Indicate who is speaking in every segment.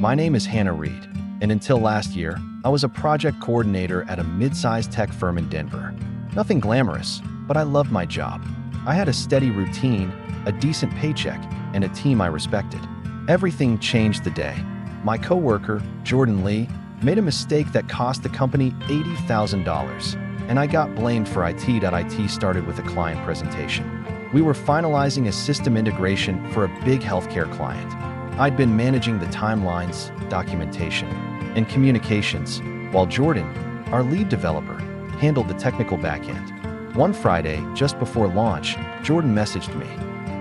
Speaker 1: My name is Hannah Reed, and until last year, I was a project coordinator at a mid-sized tech firm in Denver. Nothing glamorous, but I loved my job. I had a steady routine, a decent paycheck, and a team I respected. Everything changed the day. My coworker, Jordan Lee, made a mistake that cost the company $80,000, and I got blamed for it. It started with a client presentation. We were finalizing a system integration for a big healthcare client. I'd been managing the timelines, documentation, and communications, while Jordan, our lead developer, handled the technical backend. One Friday, just before launch, Jordan messaged me,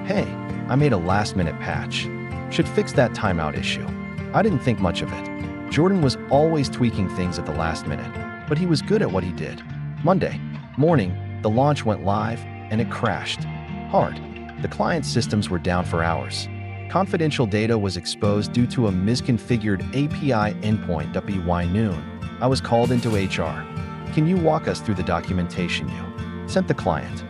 Speaker 1: "Hey, I made a last-minute patch. Should fix that timeout issue." I didn't think much of it. Jordan was always tweaking things at the last minute, but he was good at what he did. Monday morning, the launch went live, and it crashed hard. The client's systems were down for hours. Confidential data was exposed due to a misconfigured API endpoint. By noon, I was called into HR. "Can you walk us through the documentation you sent the client?"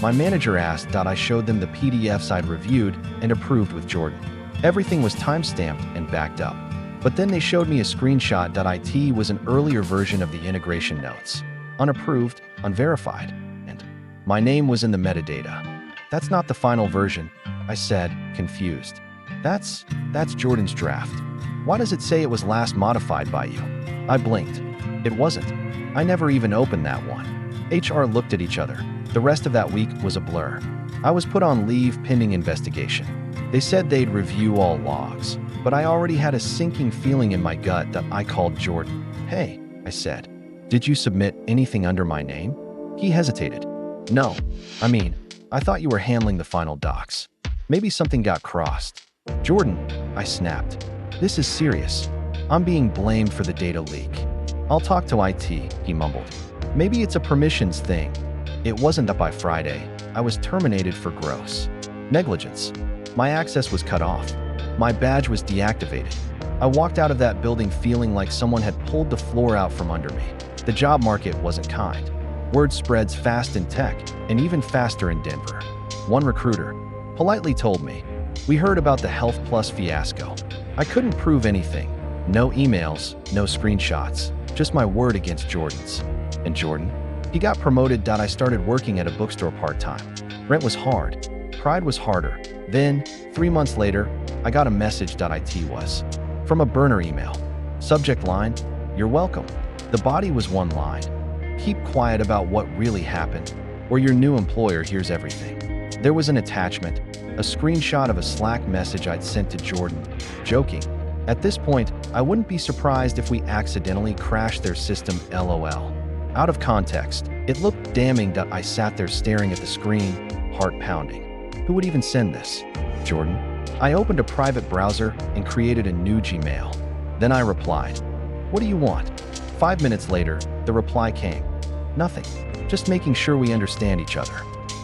Speaker 1: My manager asked. I showed them the PDFs I'd reviewed and approved with Jordan. Everything was timestamped and backed up. But then they showed me a screenshot. It was an earlier version of the integration notes. Unapproved, unverified, and my name was in the metadata. "That's not the final version," I said, confused. That's Jordan's draft. Why does it say it was last modified by you?" I blinked. It wasn't. I never even opened that one. HR looked at each other. The rest of that week was a blur. I was put on leave pending investigation. They said they'd review all logs, but I already had a sinking feeling in my gut that I called Jordan. "Hey," I said, "did you submit anything under my name?" He hesitated. "No. I thought you were handling the final docs. Maybe something got crossed." "Jordan," I snapped, "this is serious. I'm being blamed for the data leak." "I'll talk to IT," he mumbled. "Maybe it's a permissions thing." It wasn't up by Friday. I was terminated for gross negligence. My access was cut off. My badge was deactivated. I walked out of that building feeling like someone had pulled the floor out from under me. The job market wasn't kind. Word spreads fast in tech, and even faster in Denver. One recruiter politely told me, "We heard about the Health Plus fiasco." I couldn't prove anything. No emails, no screenshots, just my word against Jordan's. And Jordan? He got promoted. I started working at a bookstore part-time. Rent was hard. Pride was harder. Then, 3 months later, I got a message. It was from a burner email. Subject line, "You're welcome." The body was one line. "Keep quiet about what really happened, or your new employer hears everything." There was an attachment, a screenshot of a Slack message I'd sent to Jordan, joking. At this point, I wouldn't be surprised if we accidentally crashed their system, LOL. Out of context, it looked damning. I sat there staring at the screen, heart pounding. Who would even send this? Jordan? I opened a private browser and created a new Gmail. Then I replied, "What do you want?" 5 minutes later, the reply came. "Nothing. Just making sure we understand each other.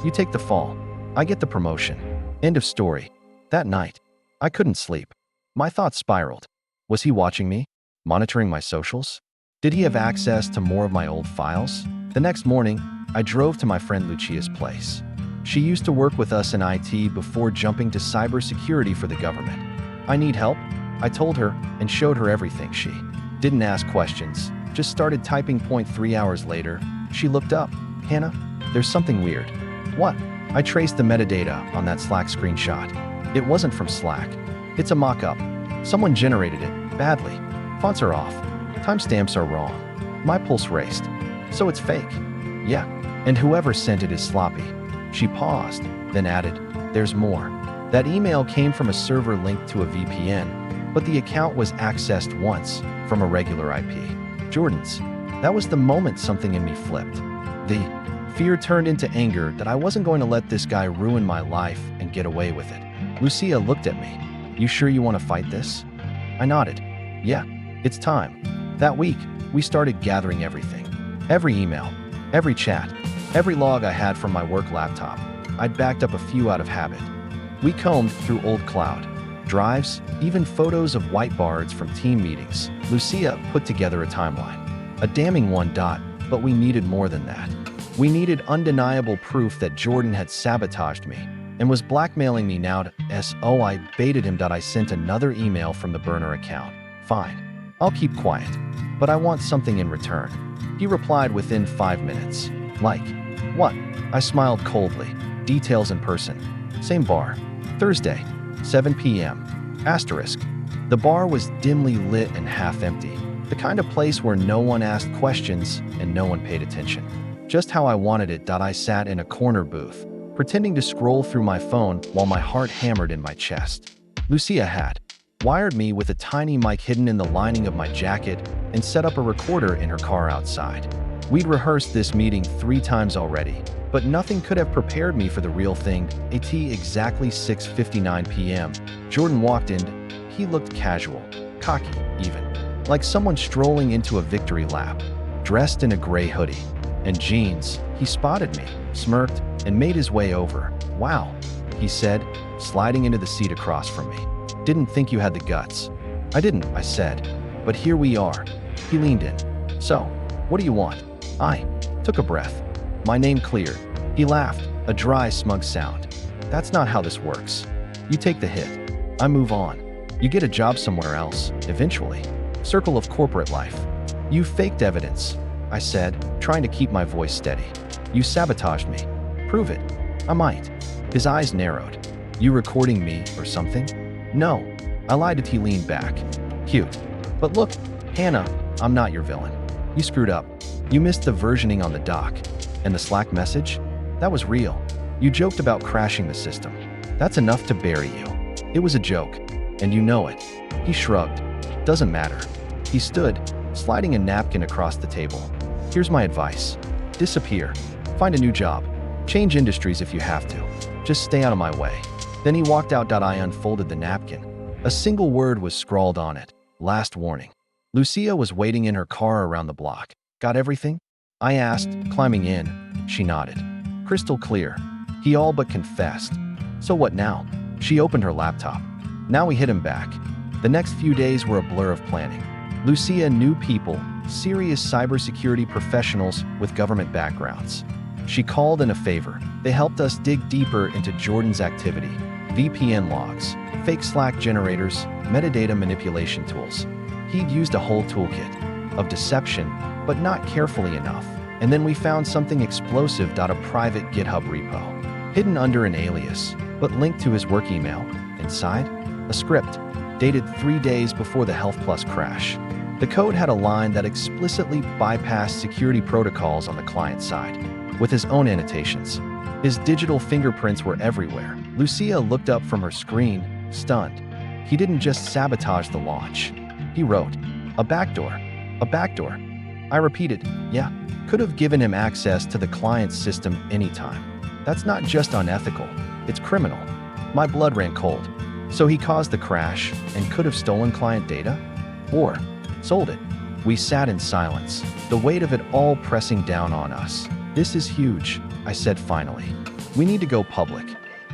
Speaker 1: You take the fall. I get the promotion." End of story. That night, I couldn't sleep. My thoughts spiraled. Was he watching me? Monitoring my socials? Did he have access to more of my old files? The next morning, I drove to my friend Lucia's place. She used to work with us in IT before jumping to cybersecurity for the government. "I need help," I told her and showed her everything. She didn't ask questions, just started typing. 3 hours later, she looked up. "Hannah, there's something weird." "What?" I traced the metadata on that Slack screenshot. It wasn't from Slack. It's a mock-up. Someone generated it, badly. Fonts are off. Timestamps are wrong. My pulse raced. "So it's fake?" "Yeah. And whoever sent it is sloppy." She paused, then added, "There's more." That email came from a server linked to a VPN, but the account was accessed once from a regular IP. Jordan's. That was the moment something in me flipped. The fear turned into anger that I wasn't going to let this guy ruin my life and get away with it. Lucia looked at me. "You sure you want to fight this?" I nodded. "Yeah, it's time." That week, we started gathering everything. Every email, every chat, every log I had from my work laptop. I'd backed up a few out of habit. We combed through old cloud drives, even photos of whiteboards from team meetings. Lucia put together a timeline. A damning one. But we needed more than that. We needed undeniable proof that Jordan had sabotaged me and was blackmailing me now. I baited him. I sent another email from the burner account. Fine. I'll keep quiet. But I want something in return. He replied within 5 minutes. Like, what? I smiled coldly. Details in person. Same bar. Thursday, 7 p.m. Asterisk. The bar was dimly lit and half empty. The kind of place where no one asked questions and no one paid attention. Just how I wanted it. I sat in a corner booth, pretending to scroll through my phone while my heart hammered in my chest. Lucia had wired me with a tiny mic hidden in the lining of my jacket and set up a recorder in her car outside. We'd rehearsed this meeting 3 times already, but nothing could have prepared me for the real thing. At exactly 6:59 p.m., Jordan walked in. He looked casual, cocky even, like someone strolling into a victory lap. Dressed in a gray hoodie and jeans, he spotted me, smirked, and made his way over. Wow, he said, sliding into the seat across from me. Didn't think you had the guts. I didn't, I said. But here we are. He leaned in. So, what do you want? I took a breath. My name cleared. He laughed, a dry, smug sound. That's not how this works. You take the hit. I move on. You get a job somewhere else, eventually. Circle of corporate life. You faked evidence, I said, trying to keep my voice steady. You sabotaged me. Prove it. I might. His eyes narrowed. You recording me or something? No. I lied as he leaned back. Cute. But look, Hannah, I'm not your villain. You screwed up. You missed the versioning on the dock. And the Slack message? That was real. You joked about crashing the system. That's enough to bury you. It was a joke. And you know it. He shrugged. Doesn't matter. He stood, sliding a napkin across the table. Here's my advice. Disappear. Find a new job. Change industries if you have to. Just stay out of my way. Then he walked out. I unfolded the napkin. A single word was scrawled on it. Last warning. Lucia was waiting in her car around the block. Got everything? I asked, climbing in. She nodded. Crystal clear. He all but confessed. So what now? She opened her laptop. Now we hit him back. The next few days were a blur of planning. Lucia knew people, serious cybersecurity professionals with government backgrounds. She called in a favor. They helped us dig deeper into Jordan's activity. VPN logs, fake Slack generators, metadata manipulation tools. He'd used a whole toolkit of deception, but not carefully enough. And then we found something explosive. A private GitHub repo, hidden under an alias, but linked to his work email. Inside, a script, dated 3 days before the Health Plus crash. The code had a line that explicitly bypassed security protocols on the client side, with his own annotations. His digital fingerprints were everywhere. Lucia looked up from her screen, stunned. He didn't just sabotage the launch. He wrote, a backdoor. A backdoor. I repeated, yeah, could have given him access to the client's system anytime. That's not just unethical, it's criminal. My blood ran cold. So he caused the crash and could have stolen client data? Or sold it? We sat in silence, the weight of it all pressing down on us. This is huge, I said finally. We need to go public.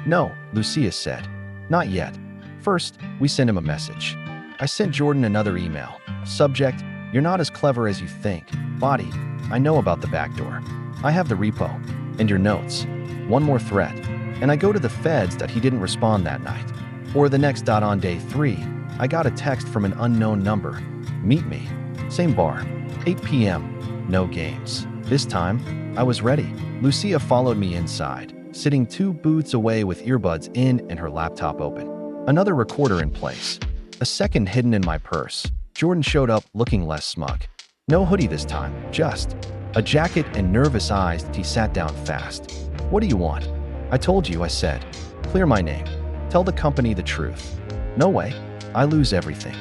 Speaker 1: No, Lucia said. Not yet. First, we sent him a message. I sent Jordan another email. Subject, you're not as clever as you think. Body, I know about the backdoor. I have the repo. And your notes. One more threat. And I go to the feds that he didn't respond that night. Or the next. On day 3, I got a text from an unknown number. Meet me. Same bar. 8 p.m. No games. This time, I was ready. Lucia followed me inside, sitting 2 booths away with earbuds in and her laptop open. Another recorder in place. A second hidden in my purse. Jordan showed up looking less smug. No hoodie this time, just a jacket and nervous eyes. He sat down fast. What do you want? I told you, I said. Clear my name. Tell the company the truth. No way. I lose everything.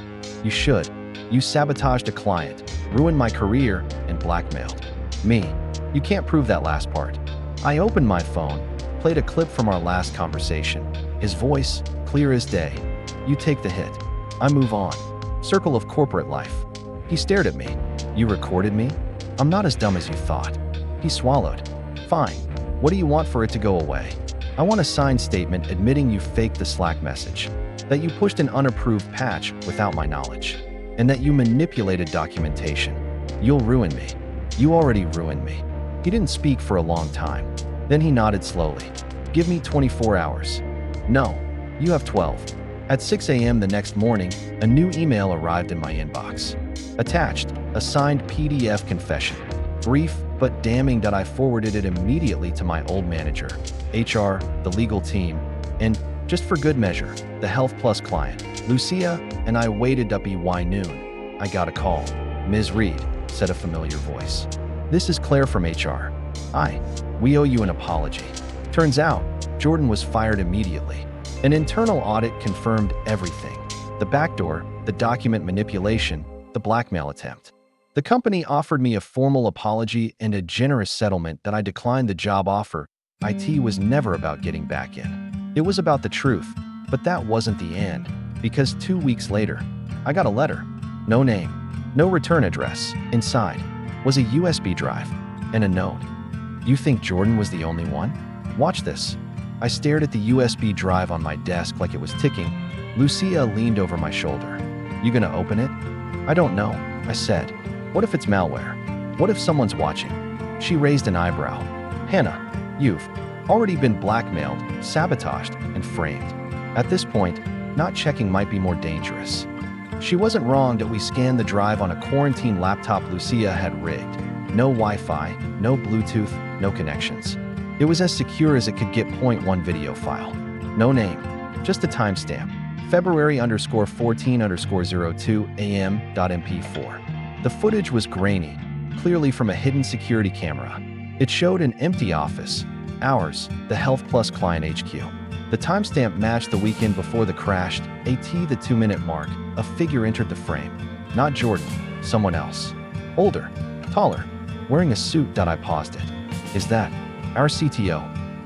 Speaker 1: You should. You sabotaged a client, ruined my career, and blackmailed me. You can't prove that last part. I opened my phone, played a clip from our last conversation. His voice, clear as day. You take the hit. I move on. Circle of corporate life. He stared at me. You recorded me? I'm not as dumb as you thought. He swallowed. Fine. What do you want for it to go away? I want a signed statement admitting you faked the Slack message, that you pushed an unapproved patch without my knowledge, and that you manipulated documentation. You'll ruin me. You already ruined me. He didn't speak for a long time. Then he nodded slowly. Give me 24 hours. No, you have 12. At 6 a.m. the next morning, a new email arrived in my inbox. Attached, a signed PDF confession. Brief but damning that I forwarded it immediately to my old manager, HR, the legal team, and, just for good measure, the Health Plus client. Lucia and I waited up by noon. I got a call. "Ms. Reed," said a familiar voice. "This is Claire from HR. We owe you an apology." Turns out, Jordan was fired immediately. An internal audit confirmed everything. The backdoor, the document manipulation, the blackmail attempt. The company offered me a formal apology and a generous settlement that I declined the job offer. IT was never about getting back in. It was about the truth, but that wasn't the end, because 2 weeks later, I got a letter. No name, no return address. Inside was a USB drive and a note. "You think Jordan was the only one? Watch this." I stared at the USB drive on my desk like it was ticking. Lucia leaned over my shoulder. "You gonna open it?" "I don't know," I said. "What if it's malware? What if someone's watching?" She raised an eyebrow. "Hannah, you've already been blackmailed, sabotaged, and framed. At this point, not checking might be more dangerous." She wasn't wrong that we scanned the drive on a quarantine laptop Lucia had rigged. No Wi-Fi, no Bluetooth, no connections. It was as secure as it could get. .1 video file. No name, just a timestamp. February_14_02 AM.mp4. The footage was grainy, clearly from a hidden security camera. It showed an empty office. Ours, the Health Plus client HQ. The timestamp matched the weekend before the crash. The 2-minute mark. A figure entered the frame. Not Jordan, someone else. Older, taller, wearing a suit. I paused it. "Is that our CTO?"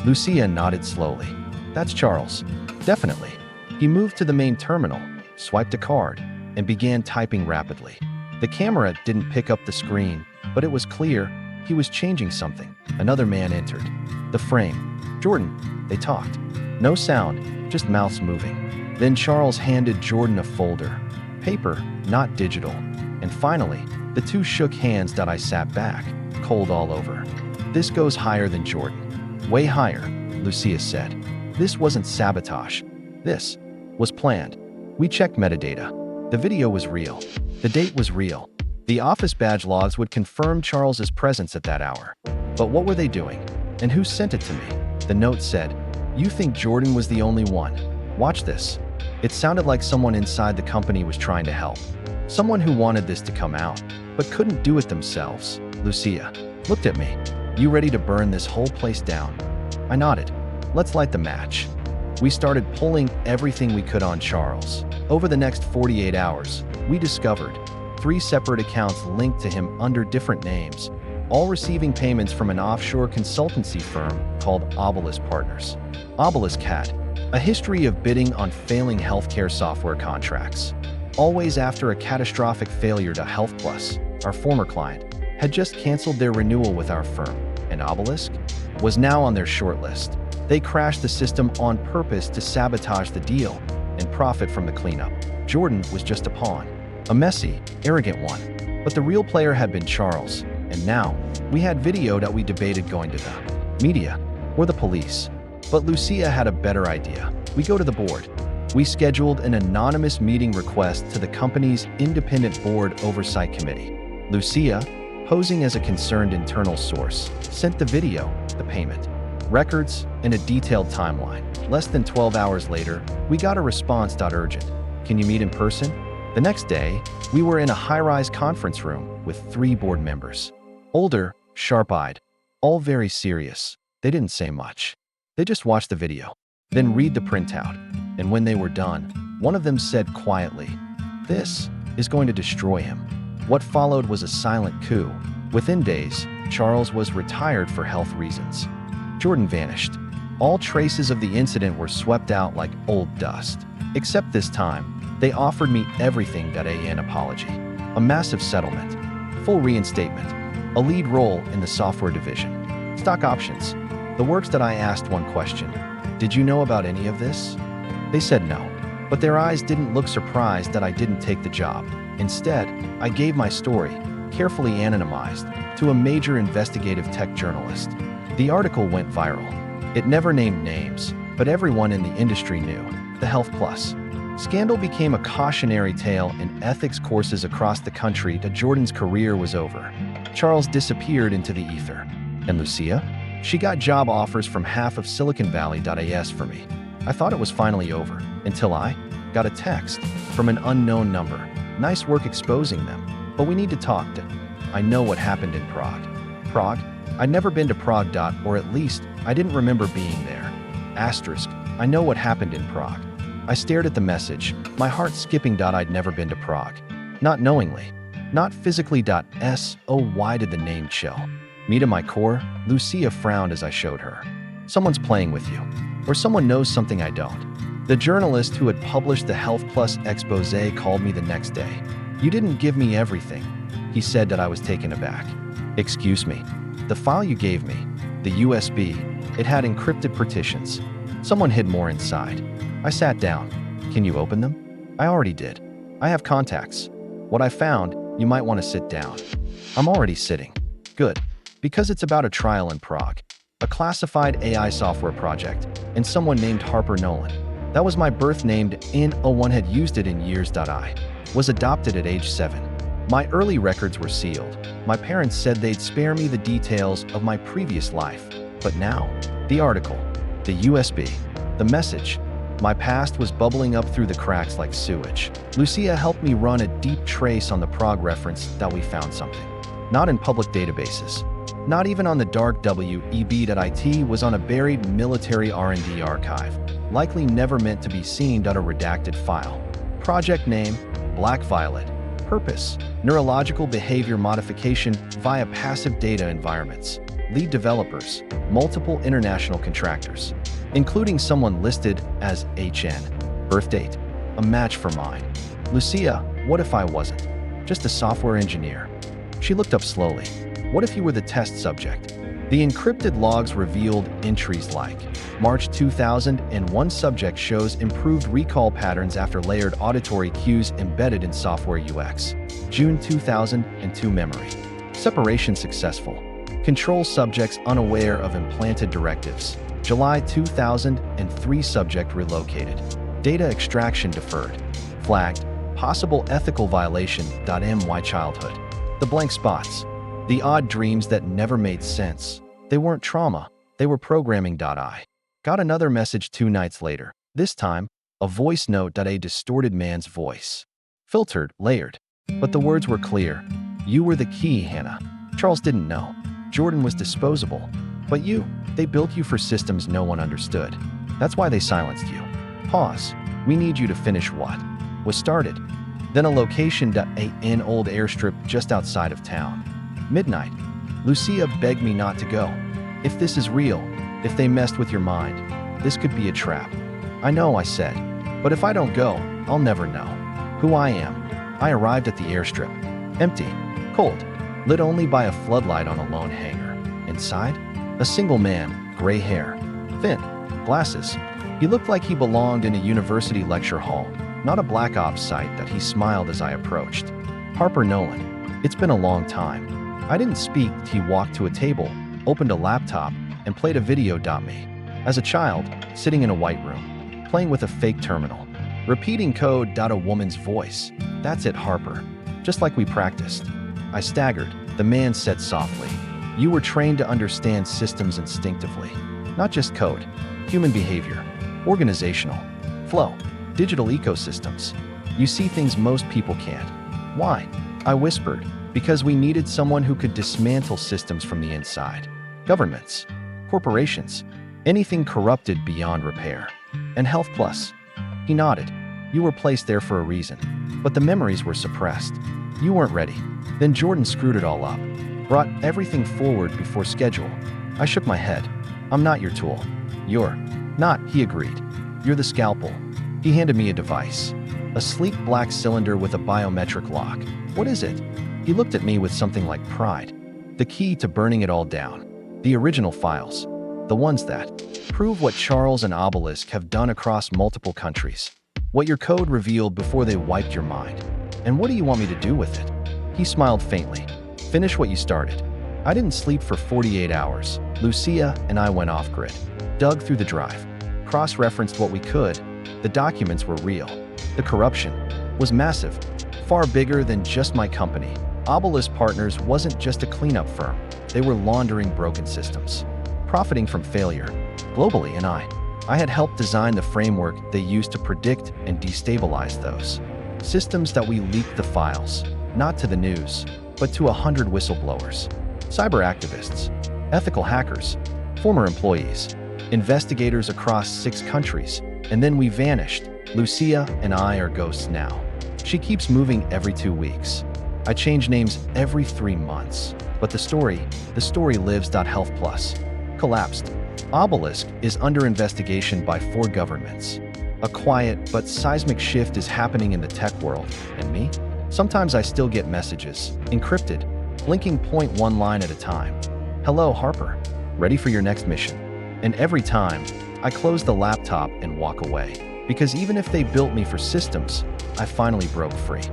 Speaker 1: Lucia nodded slowly. "That's Charles. Definitely." He moved to the main terminal, swiped a card, and began typing rapidly. The camera didn't pick up the screen, but it was clear he was changing something. Another man entered. The frame. "Jordan." They talked. No sound, just mouths moving. Then Charles handed Jordan a folder. Paper, not digital. And finally, the two shook hands. I sat back, cold all over. "This goes higher than Jordan. Way higher," Lucia said. "This wasn't sabotage. This was planned. We checked metadata. The video was real. The date was real. The office badge logs would confirm Charles's presence at that hour. But what were they doing? And who sent it to me?" The note said, "You think Jordan was the only one? Watch this." It sounded like someone inside the company was trying to help. Someone who wanted this to come out, but couldn't do it themselves. Lucia looked at me. "You ready to burn this whole place down?" I nodded. "Let's light the match." We started pulling everything we could on Charles. Over the next 48 hours, we discovered 3 separate accounts linked to him under different names, all receiving payments from an offshore consultancy firm called Obelisk Partners. Obelisk had a history of bidding on failing healthcare software contracts, always after a catastrophic failure. To Health Plus, our former client, had just canceled their renewal with our firm, and Obelisk was now on their shortlist. They crashed the system on purpose to sabotage the deal and profit from the cleanup. Jordan was just a pawn, a messy, arrogant one. But the real player had been Charles, and now we had video that we debated going to the media or the police. But Lucia had a better idea. We go to the board. We scheduled an anonymous meeting request to the company's independent board oversight committee. Lucia, posing as a concerned internal source, sent the video, the payment records, and a detailed timeline. Less than 12 hours later, we got a response. Urgent. Can you meet in person? The next day, we were in a high-rise conference room with 3 board members. Older, sharp-eyed, all very serious. They didn't say much. They just watched the video, then read the printout. And when they were done, one of them said quietly, "This is going to destroy him." What followed was a silent coup. Within days, Charles was retired for health reasons. Jordan vanished. All traces of the incident were swept out like old dust. Except this time, they offered me everything. An apology, a massive settlement, full reinstatement, a lead role in the software division, stock options, the works. I asked one question. "Did you know about any of this?" They said no, but their eyes didn't look surprised that I didn't take the job. Instead, I gave my story, carefully anonymized, to a major investigative tech journalist. The article went viral. It never named names, but everyone in the industry knew. The Health Plus Scandal became a cautionary tale in ethics courses across the country that Jordan's career was over. Charles disappeared into the ether. And Lucia? She got job offers from half of Silicon Valley.as for me. I thought it was finally over, until I got a text from an unknown number. Nice work exposing them, but we need to talk. I know what happened in Prague. Prague? I'd never been to Prague. Or at least, I didn't remember being there. Asterisk, I know what happened in Prague. I stared at the message, my heart skipping. I'd never been to Prague. Not knowingly. Not physically. Oh, why did the name chill me to my core? Lucia frowned as I showed her. Someone's playing with you. Or someone knows something I don't. The journalist who had published the Health Plus expose called me the next day. You didn't give me everything. He said that. I was taken aback. Excuse me. The file you gave me, the USB, it had encrypted partitions. Someone hid more inside. I sat down. Can you open them? I already did. I have contacts. What I found, you might want to sit down. I'm already sitting. Good. Because it's about a trial in Prague. A classified AI software project, and someone named Harper Nolan. That was my birth named in. One had used it in years. I was adopted at age 7. My early records were sealed. My parents said they'd spare me the details of my previous life. But now, the article, the USB, the message, my past was bubbling up through the cracks like sewage. Lucia helped me run a deep trace on the Prague reference that we found something. Not in public databases. Not even on the dark web. It was on a buried military R&D archive, likely never meant to be seen. A redacted file. Project name, Black Violet. Purpose, neurological behavior modification via passive data environments. Lead developers, multiple international contractors, including someone listed as HN. Birth date, a match for mine. Lucia, what if I wasn't? Just a software engineer. She looked up slowly. What if you were the test subject? The encrypted logs revealed entries like March 2001 subject shows improved recall patterns after layered auditory cues embedded in software UX. June 2002 memory. Separation successful. Control subjects unaware of implanted directives. July 2003 subject relocated. Data extraction deferred. Flagged. Possible ethical violation. My childhood. The blank spots. The odd dreams that never made sense. They weren't trauma. They were programming. I got another message 2 nights later. This time, a voice note. A distorted man's voice. Filtered, layered. But the words were clear. You were the key, Hannah. Charles didn't know. Jordan was disposable. But you, they built you for systems no one understood. That's why they silenced you. Pause. We need you to finish what was started. Then a location. An old airstrip just outside of town. Midnight. Lucia begged me not to go. If this is real, if they messed with your mind, this could be a trap. I know, I said. But if I don't go, I'll never know who I am. I arrived at the airstrip. Empty. Cold. Lit only by a floodlight on a lone hangar. Inside, a single man, gray hair. Thin. Glasses. He looked like he belonged in a university lecture hall, not a black ops site. That he smiled as I approached. Harper Nolan. It's been a long time. I didn't speak. He walked to a table, opened a laptop, and played a video. Me. As a child, sitting in a white room, playing with a fake terminal, repeating code. A woman's voice. That's it, Harper. Just like we practiced. I staggered. The man said softly. You were trained to understand systems instinctively. Not just code. Human behavior. Organizational. Flow. Digital ecosystems. You see things most people can't. Why? I whispered. Because we needed someone who could dismantle systems from the inside. Governments, corporations, anything corrupted beyond repair. And Health Plus. He nodded. You were placed there for a reason. But the memories were suppressed. You weren't ready. Then Jordan screwed it all up. Brought everything forward before schedule. I shook my head. I'm not your tool. You're not, he agreed. You're the scalpel. He handed me a device. A sleek black cylinder with a biometric lock. What is it? He looked at me with something like pride. The key to burning it all down. The original files. The ones that prove what Charles and Obelisk have done across multiple countries. What your code revealed before they wiped your mind. And what do you want me to do with it? He smiled faintly. Finish what you started. I didn't sleep for 48 hours. Lucia and I went off-grid. Dug through the drive. Cross-referenced what we could. The documents were real. The corruption was massive, far bigger than just my company. Obelisk Partners wasn't just a cleanup firm. They were laundering broken systems, profiting from failure globally, and I had helped design the framework they used to predict and destabilize those systems. That we leaked the files, not to the news, but to 100 whistleblowers, cyber activists, ethical hackers, former employees, investigators across 6 countries, and then we vanished. Lucia and I are ghosts now. She keeps moving every 2 weeks. I change names every 3 months. But the story lives. Health Plus collapsed. Obelisk is under investigation by 4 governments. A quiet but seismic shift is happening in the tech world. And me? Sometimes I still get messages, encrypted, blinking point 1 line at a time. Hello, Harper. Ready for your next mission? And every time, I close the laptop and walk away. Because even if they built me for systems, I finally broke free.